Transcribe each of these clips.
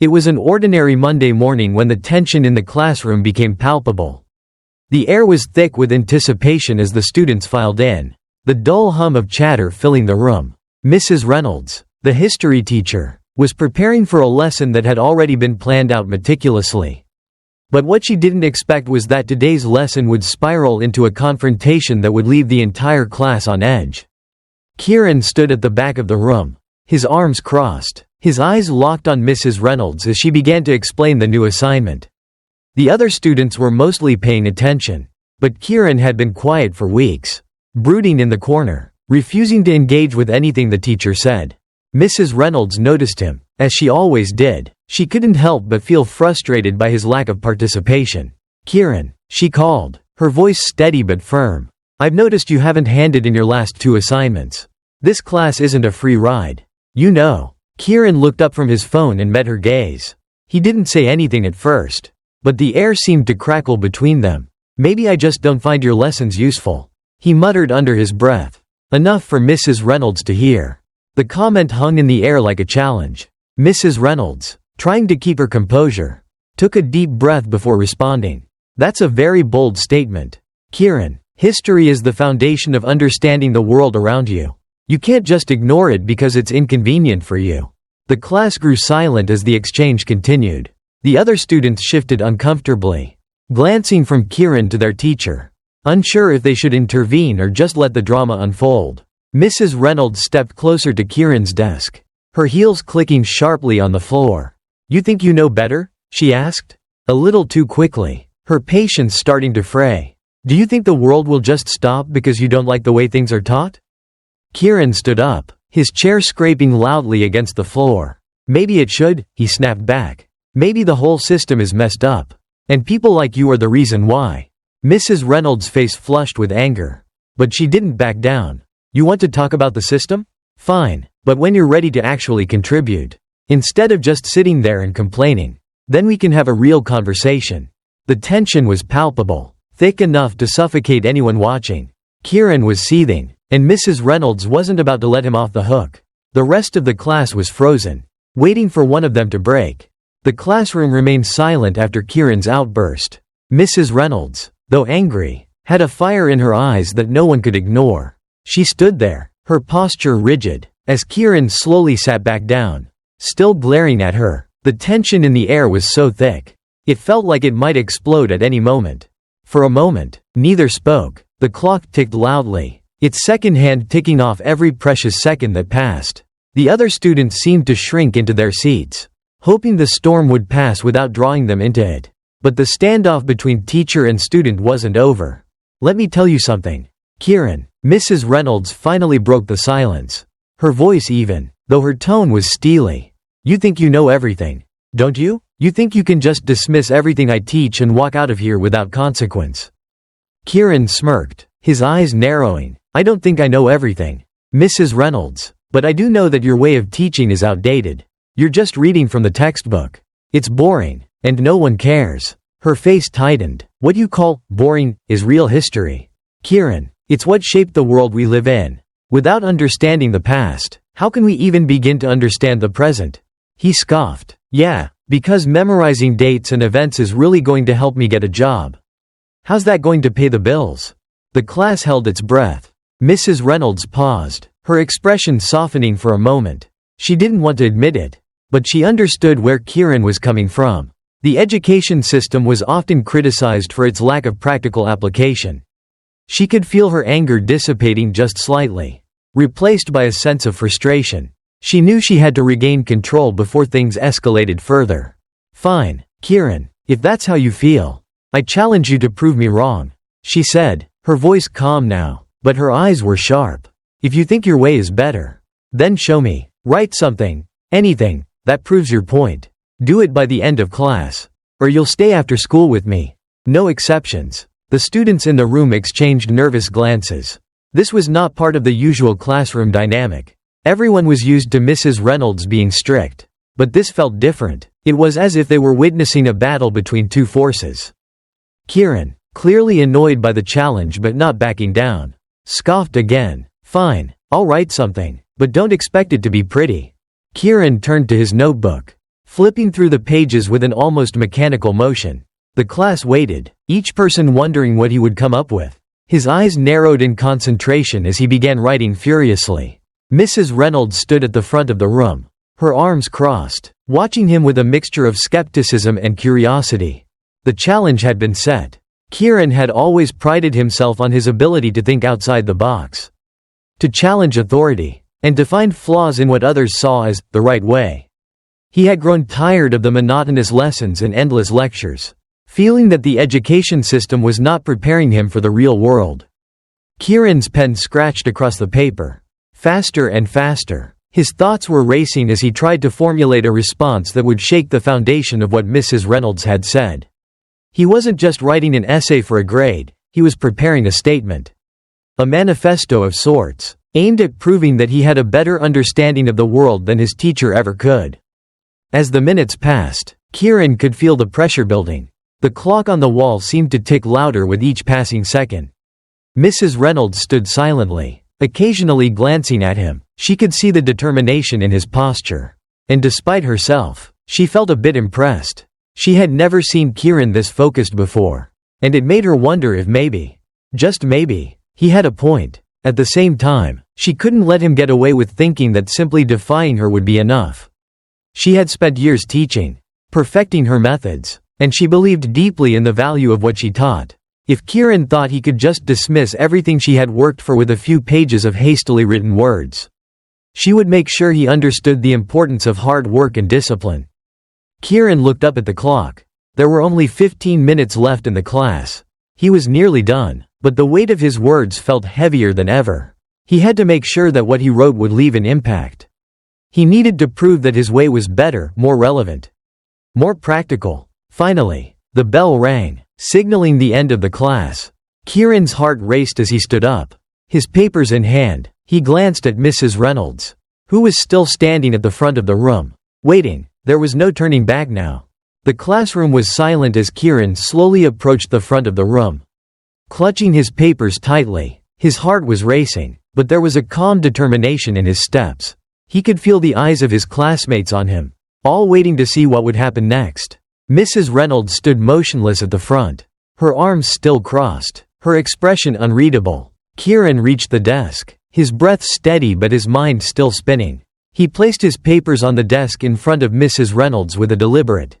It was an ordinary Monday morning when the tension in the classroom became palpable. The air was thick with anticipation as the students filed in, the dull hum of chatter filling the room. Mrs. Reynolds, the history teacher, was preparing for a lesson that had already been planned out meticulously. But what she didn't expect was that today's lesson would spiral into a confrontation that would leave the entire class on edge. Kieran stood at the back of the room, his arms crossed, his eyes locked on Mrs. Reynolds as she began to explain the new assignment. The other students were mostly paying attention, but Kieran had been quiet for weeks, brooding in the corner, refusing to engage with anything the teacher said. Mrs. Reynolds noticed him, as she always did. She couldn't help but feel frustrated by his lack of participation. "Kieran," she called, her voice steady but firm. "I've noticed you haven't handed in your last 2 assignments. This class isn't a free ride. You know." Kieran looked up from his phone and met her gaze. He didn't say anything at first, but the air seemed to crackle between them. "Maybe I just don't find your lessons useful," he muttered under his breath. Enough for Mrs. Reynolds to hear. The comment hung in the air like a challenge. Mrs. Reynolds, trying to keep her composure, took a deep breath before responding. "That's a very bold statement. Kieran, history is the foundation of understanding the world around you. You can't just ignore it because it's inconvenient for you." The class grew silent as the exchange continued. The other students shifted uncomfortably, glancing from Kieran to their teacher, unsure if they should intervene or just let the drama unfold. Mrs. Reynolds stepped closer to Kieran's desk, her heels clicking sharply on the floor. "You think you know better?" she asked, a little too quickly, her patience starting to fray. "Do you think the world will just stop because you don't like the way things are taught?" Kieran stood up, his chair scraping loudly against the floor. "Maybe it should," he snapped back. "Maybe the whole system is messed up. And people like you are the reason why." Mrs. Reynolds' face flushed with anger. But she didn't back down. "You want to talk about the system? Fine, but when you're ready to actually contribute, instead of just sitting there and complaining, then we can have a real conversation." The tension was palpable, thick enough to suffocate anyone watching. Kieran was seething, and Mrs. Reynolds wasn't about to let him off the hook. The rest of the class was frozen, waiting for one of them to break. The classroom remained silent after Kieran's outburst. Mrs. Reynolds, though angry, had a fire in her eyes that no one could ignore. She stood there, her posture rigid, as Kieran slowly sat back down, still glaring at her. The tension in the air was so thick, it felt like it might explode at any moment. For a moment, neither spoke. The clock ticked loudly, its second hand ticking off every precious second that passed. The other students seemed to shrink into their seats, hoping the storm would pass without drawing them into it. But the standoff between teacher and student wasn't over. "Let me tell you something, Kieran." Mrs. Reynolds finally broke the silence, her voice even, though her tone was steely. "You think you know everything, don't you? You think you can just dismiss everything I teach and walk out of here without consequence?" Kieran smirked, his eyes narrowing. "I don't think I know everything, Mrs. Reynolds, but I do know that your way of teaching is outdated. You're just reading from the textbook. It's boring, and no one cares." Her face tightened. "What you call boring is real history, Kieran. It's what shaped the world we live in. Without understanding the past, how can we even begin to understand the present?" He scoffed. "Yeah, because memorizing dates and events is really going to help me get a job. How's that going to pay the bills?" The class held its breath. Mrs. Reynolds paused, her expression softening for a moment. She didn't want to admit it, but she understood where Kieran was coming from. The education system was often criticized for its lack of practical application. She could feel her anger dissipating just slightly, replaced by a sense of frustration. She knew she had to regain control before things escalated further. "Fine, Kieran, if that's how you feel, I challenge you to prove me wrong," she said, her voice calm now, but her eyes were sharp. "If you think your way is better, then show me. Write something, anything, that proves your point. Do it by the end of class, or you'll stay after school with me. No exceptions." The students in the room exchanged nervous glances. This was not part of the usual classroom dynamic. Everyone was used to Mrs. Reynolds being strict. But this felt different. It was as if they were witnessing a battle between two forces. Kieran, clearly annoyed by the challenge but not backing down, scoffed again. "Fine, I'll write something, but don't expect it to be pretty." Kieran turned to his notebook. flipping through the pages with an almost mechanical motion. The class waited, each person wondering what he would come up with. His eyes narrowed in concentration as he began writing furiously. Mrs. Reynolds stood at the front of the room, her arms crossed, watching him with a mixture of skepticism and curiosity. The challenge had been set. Kieran had always prided himself on his ability to think outside the box, to challenge authority, and to find flaws in what others saw as the right way. He had grown tired of the monotonous lessons and endless lectures, feeling that the education system was not preparing him for the real world. Kieran's pen scratched across the paper, faster and faster. His thoughts were racing as he tried to formulate a response that would shake the foundation of what Mrs. Reynolds had said. He wasn't just writing an essay for a grade, he was preparing a statement. A manifesto of sorts, aimed at proving that he had a better understanding of the world than his teacher ever could. As the minutes passed, Kieran could feel the pressure building. The clock on the wall seemed to tick louder with each passing second. Mrs. Reynolds stood silently, occasionally glancing at him. She could see the determination in his posture. And despite herself, she felt a bit impressed. She had never seen Kieran this focused before. And it made her wonder if maybe, just maybe, he had a point. At the same time, she couldn't let him get away with thinking that simply defying her would be enough. She had spent years teaching, perfecting her methods, and she believed deeply in the value of what she taught. If Kieran thought he could just dismiss everything she had worked for with a few pages of hastily written words, she would make sure he understood the importance of hard work and discipline. Kieran looked up at the clock. There were only 15 minutes left in the class. He was nearly done, but the weight of his words felt heavier than ever. He had to make sure that what he wrote would leave an impact. He needed to prove that his way was better, more relevant, more practical. Finally, the bell rang, signaling the end of the class. Kieran's heart raced as he stood up. His papers in hand, he glanced at Mrs. Reynolds, who was still standing at the front of the room, waiting. There was no turning back now. The classroom was silent as Kieran slowly approached the front of the room. Clutching his papers tightly, his heart was racing, but there was a calm determination in his steps. He could feel the eyes of his classmates on him, all waiting to see what would happen next. Mrs. Reynolds stood motionless at the front, her arms still crossed, her expression unreadable. Kieran reached the desk, his breath steady but his mind still spinning. He placed his papers on the desk in front of Mrs. Reynolds with a deliberate,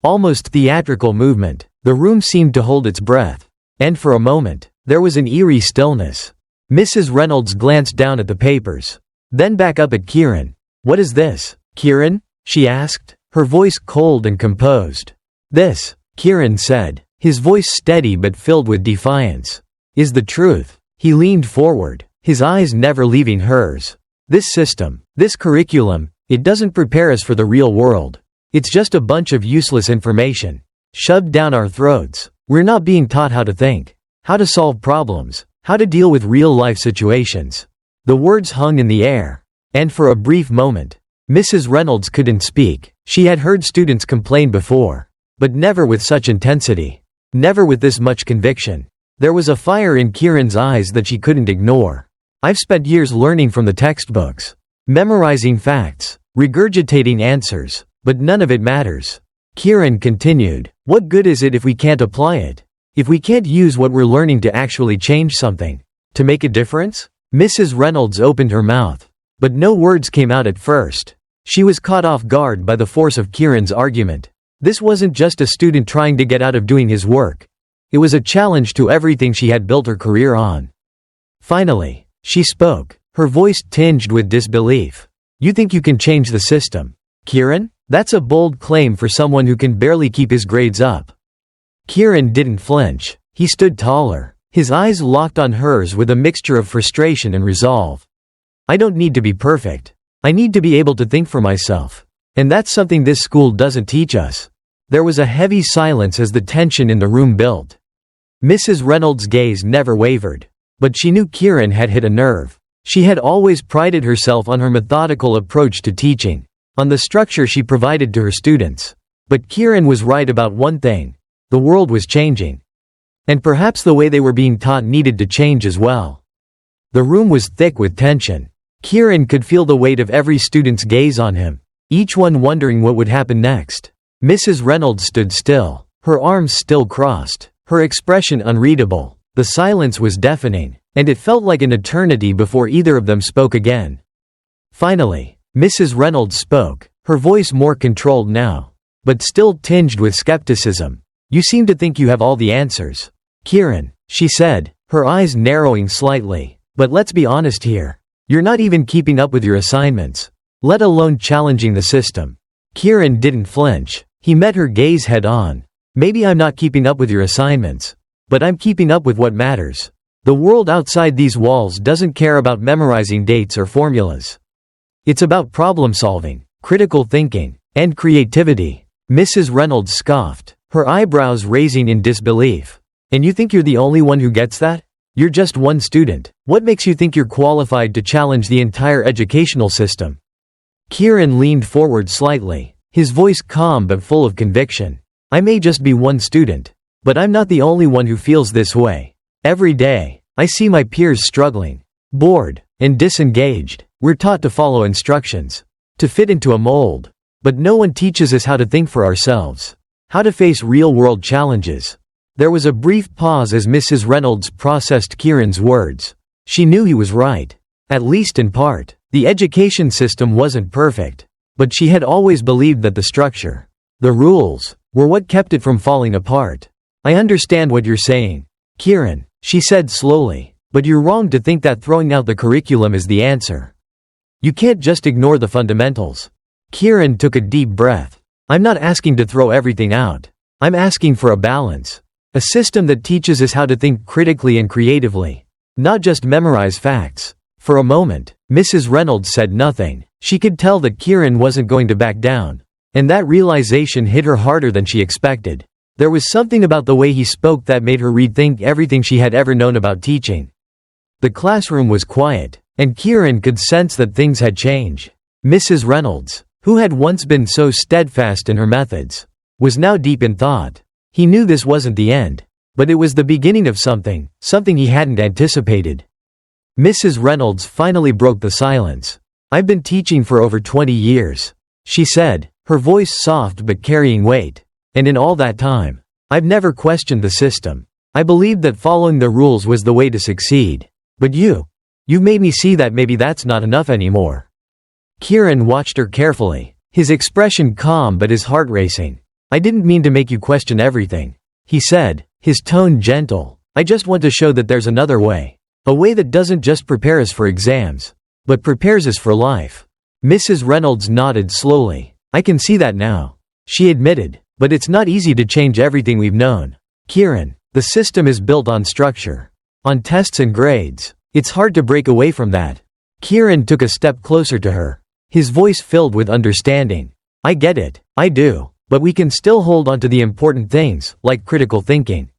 almost theatrical movement. The room seemed to hold its breath. And for a moment, there was an eerie stillness. Mrs. Reynolds glanced down at the papers, then back up at Kieran. "What is this, Kieran?" she asked, her voice cold and composed. "This," Kieran said, his voice steady but filled with defiance, "is the truth." He leaned forward, his eyes never leaving hers. "This system, this curriculum, it doesn't prepare us for the real world. It's just a bunch of useless information, shoved down our throats. We're not being taught how to think, how to solve problems, how to deal with real-life situations." The words hung in the air. And for a brief moment, Mrs. Reynolds couldn't speak. She had heard students complain before, but never with such intensity, never with this much conviction. There was a fire in Kieran's eyes that she couldn't ignore. "I've spent years learning from the textbooks, memorizing facts, regurgitating answers, but none of it matters." Kieran continued, "What good is it if we can't apply it? If we can't use what we're learning to actually change something? To make a difference?" Mrs. Reynolds opened her mouth, but no words came out at first. She was caught off guard by the force of Kieran's argument. This wasn't just a student trying to get out of doing his work. It was a challenge to everything she had built her career on. Finally, she spoke, her voice tinged with disbelief. "You think you can change the system, Kieran? That's a bold claim for someone who can barely keep his grades up." Kieran didn't flinch. He stood taller, his eyes locked on hers with a mixture of frustration and resolve. "I don't need to be perfect. I need to be able to think for myself. And that's something this school doesn't teach us." There was a heavy silence as the tension in the room built. Mrs. Reynolds' gaze never wavered, but she knew Kieran had hit a nerve. She had always prided herself on her methodical approach to teaching, on the structure she provided to her students. But Kieran was right about one thing: the world was changing. And perhaps the way they were being taught needed to change as well. The room was thick with tension. Kieran could feel the weight of every student's gaze on him. each one wondering what would happen next. Mrs. Reynolds stood still, her arms still crossed, her expression unreadable. The silence was deafening, and it felt like an eternity before either of them spoke again. Finally, Mrs. Reynolds spoke, her voice more controlled now, but still tinged with skepticism. "You seem to think you have all the answers, Kieran," she said, her eyes narrowing slightly. "But let's be honest here. You're not even keeping up with your assignments, let alone challenging the system." Kieran didn't flinch. He met her gaze head on. "Maybe I'm not keeping up with your assignments, but I'm keeping up with what matters. The world outside these walls doesn't care about memorizing dates or formulas. It's about problem solving, critical thinking, and creativity." Mrs. Reynolds scoffed, her eyebrows raising in disbelief. "And you think you're the only one who gets that? You're just one student. What makes you think you're qualified to challenge the entire educational system?" Kieran leaned forward slightly, his voice calm but full of conviction. "I may just be one student, but I'm not the only one who feels this way. Every day, I see my peers struggling, bored, and disengaged. We're taught to follow instructions, to fit into a mold, but no one teaches us how to think for ourselves, how to face real-world challenges." There was a brief pause as Mrs. Reynolds processed Kieran's words. She knew he was right, at least in part. The education system wasn't perfect, but she had always believed that the structure, the rules, were what kept it from falling apart. "I understand what you're saying, Kieran," she said slowly, "but you're wrong to think that throwing out the curriculum is the answer. You can't just ignore the fundamentals." Kieran took a deep breath. "I'm not asking to throw everything out. I'm asking for a balance. A system that teaches us how to think critically and creatively, not just memorize facts." For a moment, Mrs. Reynolds said nothing. She could tell that Kieran wasn't going to back down, and that realization hit her harder than she expected. There was something about the way he spoke that made her rethink everything she had ever known about teaching. The classroom was quiet, and Kieran could sense that things had changed. Mrs. Reynolds, who had once been so steadfast in her methods, was now deep in thought. He knew this wasn't the end, but it was the beginning of something he hadn't anticipated. Mrs. Reynolds finally broke the silence. "I've been teaching for over 20 years, she said, her voice soft but carrying weight. "And in all that time, I've never questioned the system. I believed that following the rules was the way to succeed. But you've made me see that maybe that's not enough anymore." Kieran watched her carefully, his expression calm but his heart racing. "I didn't mean to make you question everything," he said, his tone gentle. "I just want to show that there's another way. A way that doesn't just prepare us for exams, but prepares us for life." Mrs. Reynolds nodded slowly. "I can see that now," she admitted, "but it's not easy to change everything we've known. Kieran, the system is built on structure, on tests and grades. It's hard to break away from that." Kieran took a step closer to her, his voice filled with understanding. "I get it, I do, but we can still hold on to the important things, like critical thinking,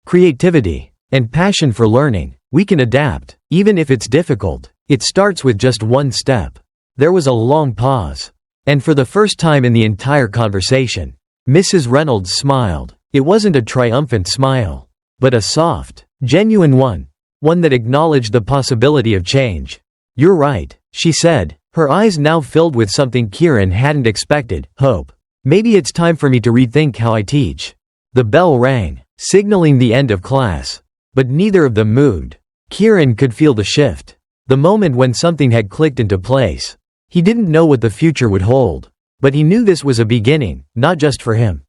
creativity, and passion for learning. We can adapt, even if it's difficult. It starts with just one step." There was a long pause, and for the first time in the entire conversation, Mrs. Reynolds smiled. It wasn't a triumphant smile, but a soft, genuine one that acknowledged the possibility of change. "You're right," she said, her eyes now filled with something Kieran hadn't expected, hope. "Maybe it's time for me to rethink how I teach." The bell rang, signaling the end of class, but neither of them moved. Kieran could feel the shift, the moment when something had clicked into place. He didn't know what the future would hold, but he knew this was a beginning, not just for him,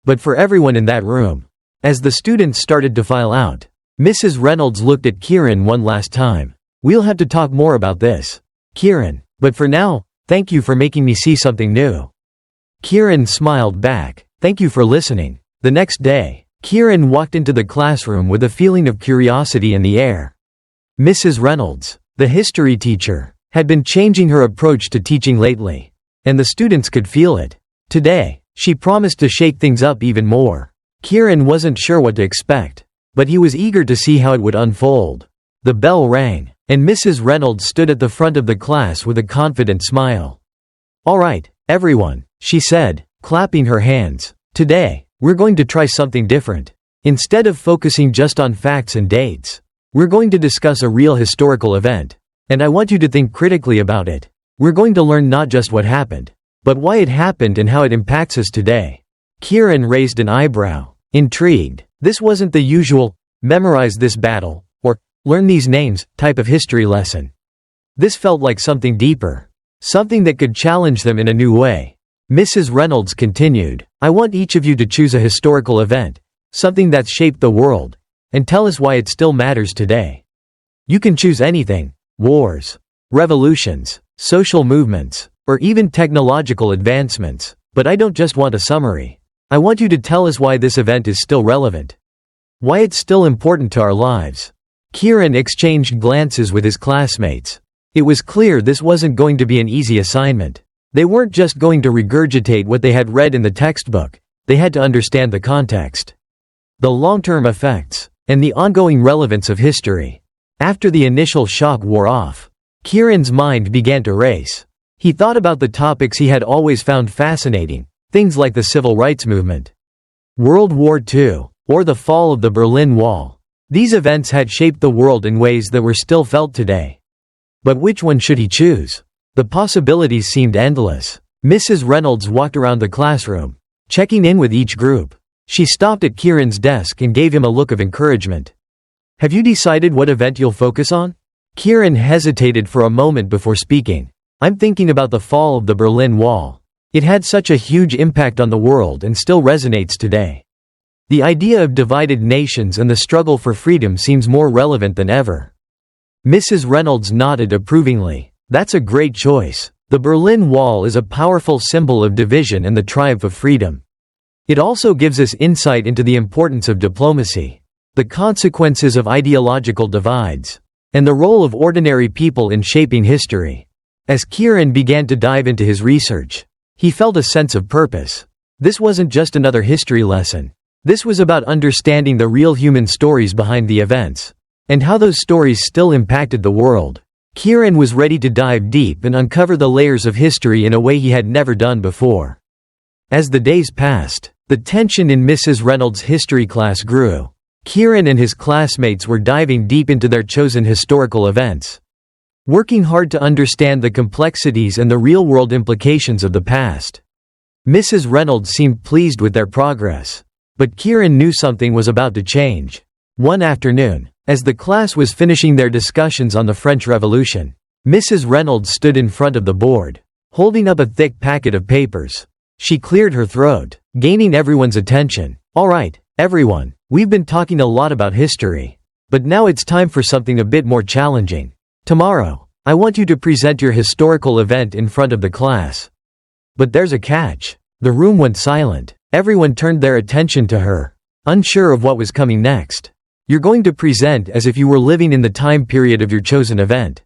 but for everyone in that room. As the students started to file out, Mrs. Reynolds looked at Kieran one last time. "We'll have to talk more about this, Kieran, but for now, thank you for making me see something new." Kieran smiled back. "Thank you for listening." The next day, Kieran walked into the classroom with a feeling of curiosity in the air. Mrs. Reynolds, the history teacher, had been changing her approach to teaching lately, and the students could feel it. Today, she promised to shake things up even more. Kieran wasn't sure what to expect, but he was eager to see how it would unfold. The bell rang, and Mrs. Reynolds stood at the front of the class with a confident smile. "All right, everyone," she said, clapping her hands. "Today, we're going to try something different. Instead of focusing just on facts and dates, we're going to discuss a real historical event, and I want you to think critically about it. We're going to learn not just what happened, But why it happened and how it impacts us today. Kieran raised an eyebrow. Intrigued. This wasn't the usual, memorize this battle, or learn these names, type of history lesson. This felt like something deeper. Something that could challenge them in a new way. Mrs. Reynolds continued, I want each of you to choose a historical event, something that's shaped the world, and tell us why it still matters today. You can choose anything: wars, revolutions, social movements, or even technological advancements, but I don't just want a summary. I want you to tell us why this event is still relevant. Why it's still important to our lives. Kieran exchanged glances with his classmates. It was clear this wasn't going to be an easy assignment. They weren't just going to regurgitate what they had read in the textbook, they had to understand the context, the long-term effects, and the ongoing relevance of history. After the initial shock wore off, Kieran's mind began to race. He thought about the topics he had always found fascinating, things like the Civil Rights Movement, World War II, or the fall of the Berlin Wall. These events had shaped the world in ways that were still felt today. But which one should he choose? The possibilities seemed endless. Mrs. Reynolds walked around the classroom, checking in with each group. She stopped at Kieran's desk and gave him a look of encouragement. Have you decided what event you'll focus on? Kieran hesitated for a moment before speaking. I'm thinking about the fall of the Berlin Wall. It had such a huge impact on the world and still resonates today. The idea of divided nations and the struggle for freedom seems more relevant than ever. Mrs. Reynolds nodded approvingly. That's a great choice. The Berlin Wall is a powerful symbol of division and the triumph of freedom. It also gives us insight into the importance of diplomacy, the consequences of ideological divides, and the role of ordinary people in shaping history. As Kieran began to dive into his research, he felt a sense of purpose. This wasn't just another history lesson. This was about understanding the real human stories behind the events, and how those stories still impacted the world. Kieran was ready to dive deep and uncover the layers of history in a way he had never done before. As the days passed, the tension in Mrs. Reynolds' history class grew. Kieran and his classmates were diving deep into their chosen historical events, working hard to understand the complexities and the real-world implications of the past. Mrs. Reynolds seemed pleased with their progress, but Kieran knew something was about to change. One afternoon, as the class was finishing their discussions on the French Revolution, Mrs. Reynolds stood in front of the board, holding up a thick packet of papers. She cleared her throat, gaining everyone's attention. All right, everyone, we've been talking a lot about history, but now it's time for something a bit more challenging. Tomorrow, I want you to present your historical event in front of the class. But there's a catch. The room went silent. Everyone turned their attention to her, unsure of what was coming next. You're going to present as if you were living in the time period of your chosen event,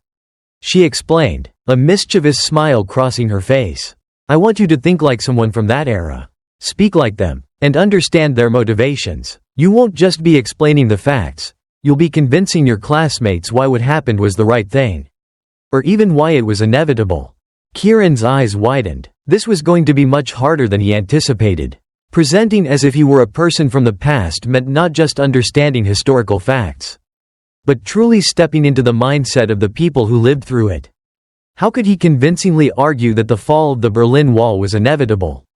she explained, a mischievous smile crossing her face. I want you to think like someone from that era. Speak like them, and understand their motivations. You won't just be explaining the facts, you'll be convincing your classmates why what happened was the right thing, or even why it was inevitable. Kieran's eyes widened. This was going to be much harder than he anticipated. Presenting as if he were a person from the past meant not just understanding historical facts, but truly stepping into the mindset of the people who lived through it. How could he convincingly argue that the fall of the Berlin Wall was inevitable?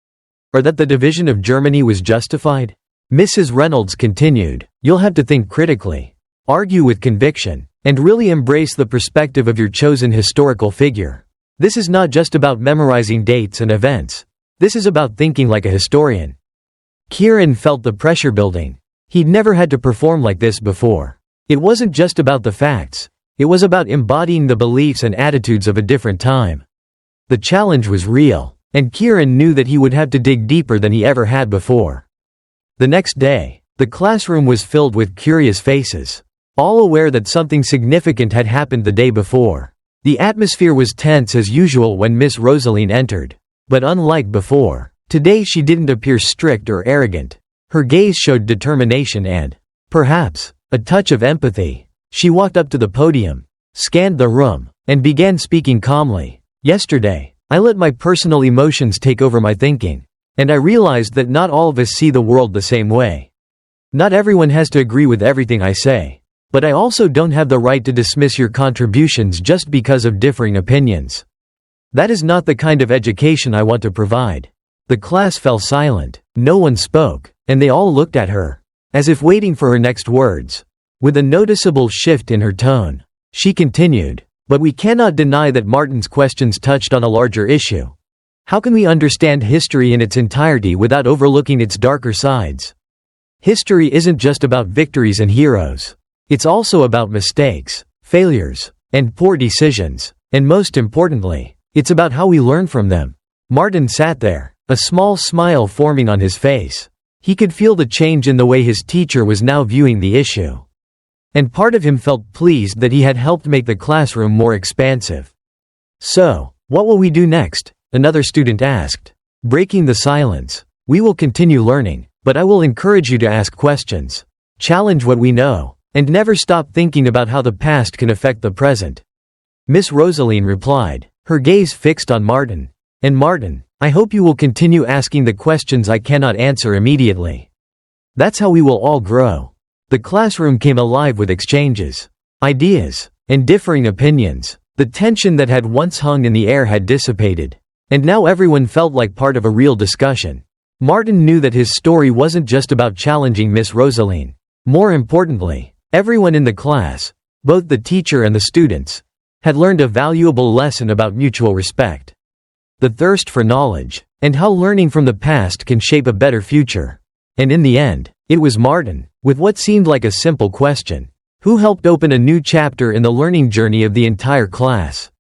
Or that the division of Germany was justified? Mrs. Reynolds continued, you'll have to think critically, argue with conviction, and really embrace the perspective of your chosen historical figure. This is not just about memorizing dates and events. This is about thinking like a historian. Kieran felt the pressure building. He'd never had to perform like this before. It wasn't just about the facts. It was about embodying the beliefs and attitudes of a different time. The challenge was real, and Kieran knew that he would have to dig deeper than he ever had before. The next day, the classroom was filled with curious faces, all aware that something significant had happened the day before. The atmosphere was tense as usual when Miss Rosaline entered. But unlike before, today she didn't appear strict or arrogant. Her gaze showed determination and, perhaps, a touch of empathy. She walked up to the podium, scanned the room, and began speaking calmly. Yesterday, I let my personal emotions take over my thinking, and I realized that not all of us see the world the same way. Not everyone has to agree with everything I say, but I also don't have the right to dismiss your contributions just because of differing opinions. That is not the kind of education I want to provide." The class fell silent. No one spoke, and they all looked at her, as if waiting for her next words. With a noticeable shift in her tone, she continued, "But we cannot deny that Martin's questions touched on a larger issue. How can we understand history in its entirety without overlooking its darker sides? History isn't just about victories and heroes. It's also about mistakes, failures, and poor decisions. And most importantly, it's about how we learn from them." Martin sat there, a small smile forming on his face. He could feel the change in the way his teacher was now viewing the issue. And part of him felt pleased that he had helped make the classroom more expansive. "So, what will we do next?" another student asked. Breaking the silence, "We will continue learning, but I will encourage you to ask questions. Challenge what we know, and never stop thinking about how the past can affect the present." Miss Rosaline replied, her gaze fixed on Martin. "And Martin, I hope you will continue asking the questions I cannot answer immediately. That's how we will all grow." The classroom came alive with exchanges, ideas, and differing opinions. The tension that had once hung in the air had dissipated, and now everyone felt like part of a real discussion. Martin knew that his story wasn't just about challenging Miss Rosaline. More importantly, everyone in the class, both the teacher and the students, had learned a valuable lesson about mutual respect, the thirst for knowledge, and how learning from the past can shape a better future. And in the end, it was Martin, with what seemed like a simple question, who helped open a new chapter in the learning journey of the entire class.